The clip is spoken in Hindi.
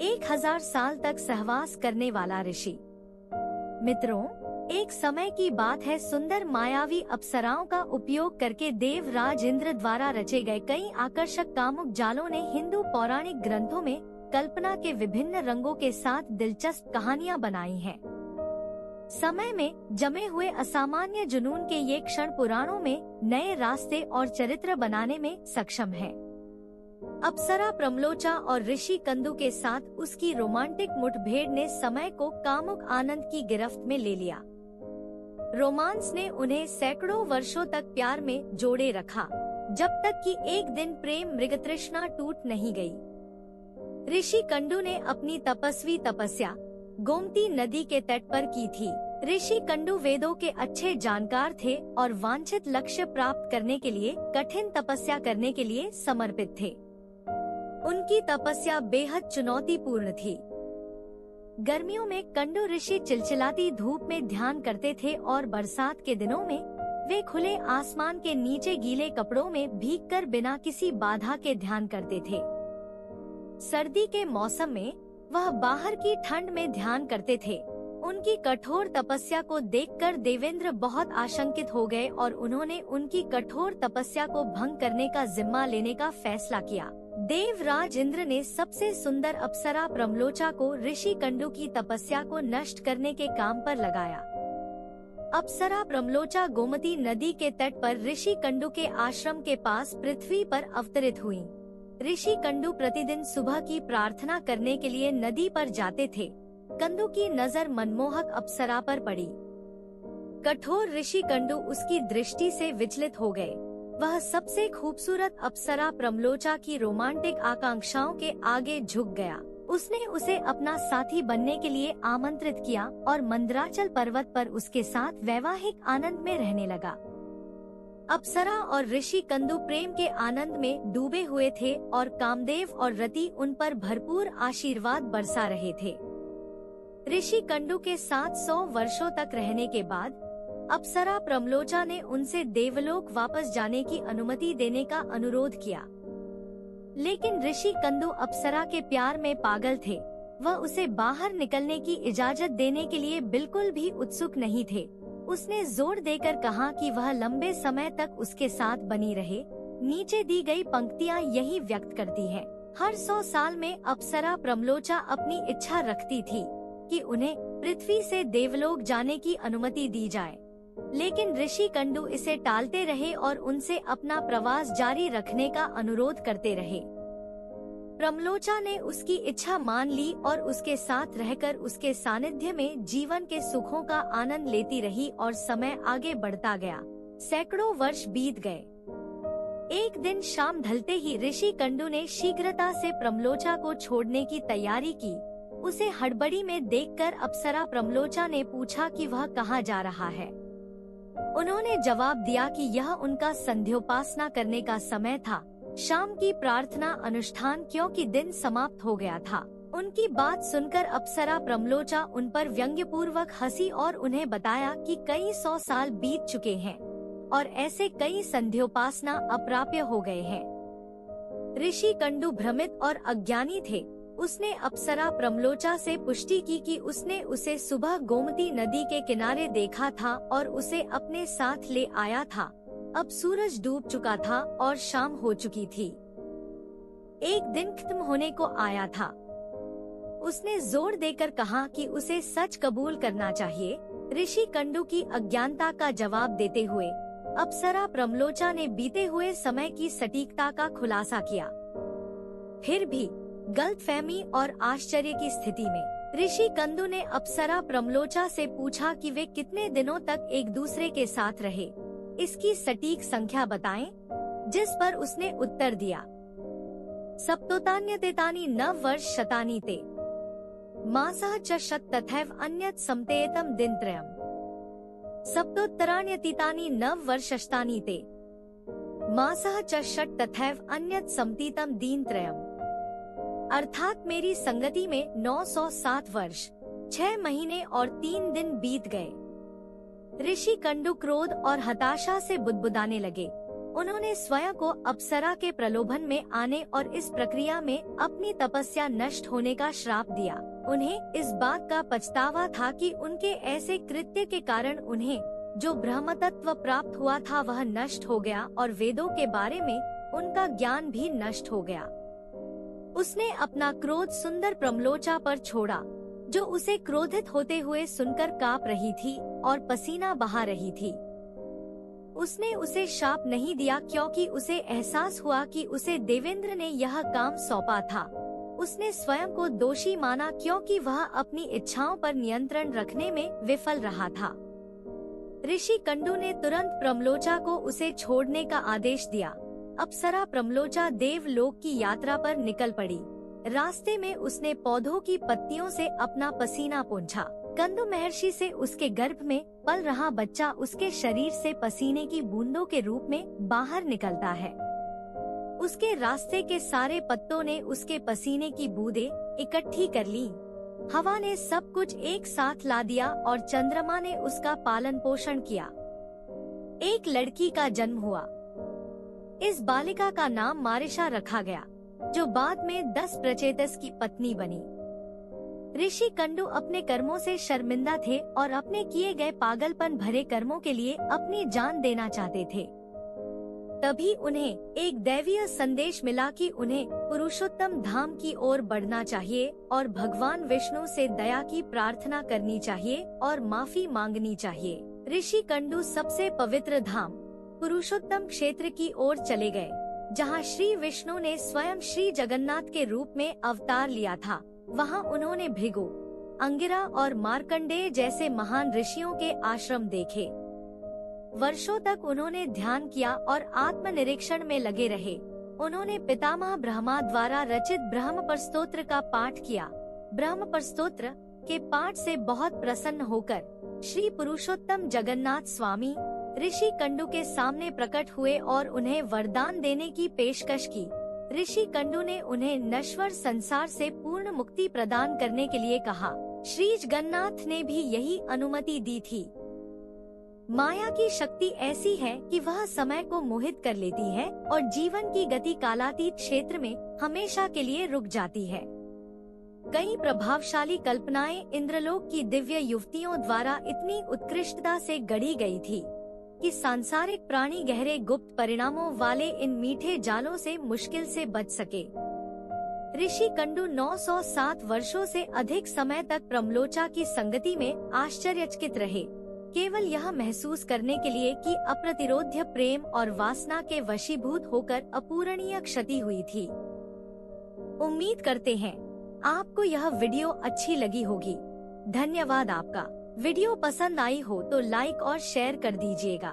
1000 साल तक सहवास करने वाला ऋषि। मित्रों, एक समय की बात है, सुंदर मायावी अप्सराओं का उपयोग करके देवराज इंद्र द्वारा रचे गए कई आकर्षक कामुक जालों ने हिंदू पौराणिक ग्रंथों में कल्पना के विभिन्न रंगों के साथ दिलचस्प कहानियां बनाई हैं। समय में जमे हुए असामान्य जुनून के ये क्षण पुराणों में नए रास्ते और चरित्र बनाने में सक्षम है। अप्सरा प्रमलोचा और ऋषि कंदु के साथ उसकी रोमांटिक मुठभेड़ ने समय को कामुक आनंद की गिरफ्त में ले लिया। रोमांस ने उन्हें सैकड़ों वर्षों तक प्यार में जोड़े रखा, जब तक कि एक दिन प्रेम मृगतृष्णा टूट नहीं गई। ऋषि कंडु ने अपनी तपस्वी तपस्या गोमती नदी के तट पर की थी। ऋषि कंडु वेदों के अच्छे जानकार थे और वांछित लक्ष्य प्राप्त करने के लिए कठिन तपस्या करने के लिए समर्पित थे। उनकी तपस्या बेहद चुनौतीपूर्ण थी। गर्मियों में कंडु ऋषि चिलचिलाती धूप में ध्यान करते थे और बरसात के दिनों में वे खुले आसमान के नीचे गीले कपड़ों में भीगकर बिना किसी बाधा के ध्यान करते थे। सर्दी के मौसम में वह बाहर की ठंड में ध्यान करते थे। उनकी कठोर तपस्या को देखकर देवेंद्र बहुत आशंकित हो गए और उन्होंने उनकी कठोर तपस्या को भंग करने का जिम्मा लेने का फैसला किया। देवराज इंद्र ने सबसे सुंदर अप्सरा प्रमलोचा को ऋषि कंडु की तपस्या को नष्ट करने के काम पर लगाया। अप्सरा प्रमलोचा गोमती नदी के तट पर ऋषि कंडु के आश्रम के पास पृथ्वी पर अवतरित हुई। ऋषि कंडु प्रतिदिन सुबह की प्रार्थना करने के लिए नदी पर जाते थे। कंदु की नजर मनमोहक अप्सरा पर पड़ी। कठोर ऋषि कंडु उसकी दृष्टि से विचलित हो गए। वह सबसे खूबसूरत अप्सरा प्रमलोचा की रोमांटिक आकांक्षाओं के आगे झुक गया। उसने उसे अपना साथी बनने के लिए आमंत्रित किया और मंदराचल पर्वत पर उसके साथ वैवाहिक आनंद में रहने लगा। अप्सरा और ऋषि कंदु प्रेम के आनंद में डूबे हुए थे और कामदेव और रति उन पर भरपूर आशीर्वाद बरसा रहे थे। ऋषि कंडु के साथ 100 वर्षों तक रहने के बाद अप्सरा प्रमलोचा ने उनसे देवलोक वापस जाने की अनुमति देने का अनुरोध किया, लेकिन ऋषि कंदु अप्सरा के प्यार में पागल थे। वह उसे बाहर निकलने की इजाजत देने के लिए बिल्कुल भी उत्सुक नहीं थे। उसने जोर देकर कहा कि वह लंबे समय तक उसके साथ बनी रहे। नीचे दी गई पंक्तियां यही व्यक्त करती हैं। हर 100 साल में अप्सरा प्रमलोचा अपनी इच्छा रखती थी कि उन्हें पृथ्वी से देवलोक जाने की अनुमति दी जाए, लेकिन ऋषि कंडु इसे टालते रहे और उनसे अपना प्रवास जारी रखने का अनुरोध करते रहे। प्रमलोचा ने उसकी इच्छा मान ली और उसके साथ रहकर उसके सानिध्य में जीवन के सुखों का आनंद लेती रही और समय आगे बढ़ता गया। सैकड़ों वर्ष बीत गए। एक दिन शाम ढलते ही ऋषि कंडु ने शीघ्रता से प्रमलोचा को छोड़ने की तैयारी की। उसे हड़बड़ी में देखकर अप्सरा प्रमलोचा ने पूछा कि वह कहाँ जा रहा है। उन्होंने जवाब दिया कि यह उनका संध्योपासना करने का समय था, शाम की प्रार्थना अनुष्ठान, क्योंकि दिन समाप्त हो गया था। उनकी बात सुनकर अप्सरा प्रमलोचा उन पर व्यंग्यपूर्वक हंसी और उन्हें बताया कि कई 100 साल बीत चुके हैं और ऐसे कई संध्योपासना अप्राप्य हो गए हैं। ऋषि कंडु भ्रमित और अज्ञानी थे। उसने अप्सरा प्रमलोचा से पुष्टि की कि उसने उसे सुबह गोमती नदी के किनारे देखा था और उसे अपने साथ ले आया था। अब सूरज डूब चुका था और शाम हो चुकी थी। एक दिन खत्म होने को आया था। उसने जोर देकर कहा कि उसे सच कबूल करना चाहिए। ऋषि कंडु की अज्ञानता का जवाब देते हुए अप्सरा प्रमलोचा ने बीते हुए समय की सटीकता का खुलासा किया। फिर भी गलतफहमी और आश्चर्य की स्थिति में ऋषि कंदु ने अप्सरा प्रमलोचा से पूछा कि वे कितने दिनों तक एक दूसरे के साथ रहे। इसकी सटीक संख्या बताएं, जिस पर उसने उत्तर दिया, सप्तोतान्यतेतानि नव वर्ष शतानि ते मासः च शत तथैव अन्यत् समतेयतम दिनत्रयम् सप्तोत्तराण्यतीतानि नव वर्षष्टानि ते मासः च षट् तथैव अन्यत् समतीतम दीनत्रयम्। अर्थात मेरी संगति में 907 वर्ष, 6 महीने और 3 दिन बीत गए। ऋषि कंडु क्रोध और हताशा से बुदबुदाने लगे। उन्होंने स्वयं को अप्सरा के प्रलोभन में आने और इस प्रक्रिया में अपनी तपस्या नष्ट होने का श्राप दिया। उन्हें इस बात का पछतावा था कि उनके ऐसे कृत्य के कारण उन्हें जो ब्रह्मतत्व प्राप्त हुआ था वह नष्ट हो गया और वेदों के बारे में उनका ज्ञान भी नष्ट हो गया। उसने अपना क्रोध सुंदर प्रमलोचा पर छोड़ा, जो उसे क्रोधित होते हुए सुनकर कांप रही थी और पसीना बहा रही थी। उसने उसे शाप नहीं दिया क्योंकि उसे एहसास हुआ कि उसे देवेंद्र ने यह काम सौंपा था। उसने स्वयं को दोषी माना क्योंकि वह अपनी इच्छाओं पर नियंत्रण रखने में विफल रहा था। ऋषि कंडू ने तुरंत प्रमलोचा को उसे छोड़ने का आदेश दिया। अप्सरा प्रमलोचा देवलोक की यात्रा पर निकल पड़ी। रास्ते में उसने पौधों की पत्तियों से अपना पसीना पोंछा। कंदु महर्षि से उसके गर्भ में पल रहा बच्चा उसके शरीर से पसीने की बूंदों के रूप में बाहर निकलता है। उसके रास्ते के सारे पत्तों ने उसके पसीने की बूंदें इकट्ठी कर ली। हवा ने सब कुछ एक साथ ला दिया और चंद्रमा ने उसका पालन पोषण किया। एक लड़की का जन्म हुआ। इस बालिका का नाम मारिशा रखा गया, जो बाद में 10 प्रचेतस की पत्नी बनी। ऋषि कंडू अपने कर्मों से शर्मिंदा थे और अपने किए गए पागलपन भरे कर्मों के लिए अपनी जान देना चाहते थे। तभी उन्हें एक दैवीय संदेश मिला कि उन्हें पुरुषोत्तम धाम की ओर बढ़ना चाहिए और भगवान विष्णु से दया की प्रार्थना करनी चाहिए और माफी मांगनी चाहिए। ऋषि कंडू सबसे पवित्र धाम पुरुषोत्तम क्षेत्र की ओर चले गए, जहां श्री विष्णु ने स्वयं श्री जगन्नाथ के रूप में अवतार लिया था। वहां उन्होंने भृगु, अंगिरा और मार्कंडेय जैसे महान ऋषियों के आश्रम देखे। वर्षों तक उन्होंने ध्यान किया और आत्मनिरीक्षण में लगे रहे। उन्होंने पितामह ब्रह्मा द्वारा रचित ब्रह्मपर स्तोत्र का पाठ किया। ब्रह्मपर स्तोत्र के पाठ से बहुत प्रसन्न होकर श्री पुरुषोत्तम जगन्नाथ स्वामी ऋषि कंडू के सामने प्रकट हुए और उन्हें वरदान देने की पेशकश की। ऋषि कंडू ने उन्हें नश्वर संसार से पूर्ण मुक्ति प्रदान करने के लिए कहा। श्री जगन्नाथ ने भी यही अनुमति दी थी। माया की शक्ति ऐसी है कि वह समय को मोहित कर लेती है और जीवन की गति कालातीत क्षेत्र में हमेशा के लिए रुक जाती है। कई प्रभावशाली कल्पनाएं इंद्रलोक की दिव्य युवतियों द्वारा इतनी उत्कृष्टता से गढ़ी गई थी कि सांसारिक प्राणी गहरे गुप्त परिणामों वाले इन मीठे जालों से मुश्किल से बच सके। ऋषि कंडू 907 वर्षों से अधिक समय तक प्रमलोचा की संगति में आश्चर्यचकित रहे, केवल यह महसूस करने के लिए कि अप्रतिरोध्य प्रेम और वासना के वशीभूत होकर अपूरणीय क्षति हुई थी। उम्मीद करते हैं आपको यह वीडियो अच्छी लगी होगी। धन्यवाद आपका। वीडियो पसंद आई हो तो लाइक और शेयर कर दीजिएगा।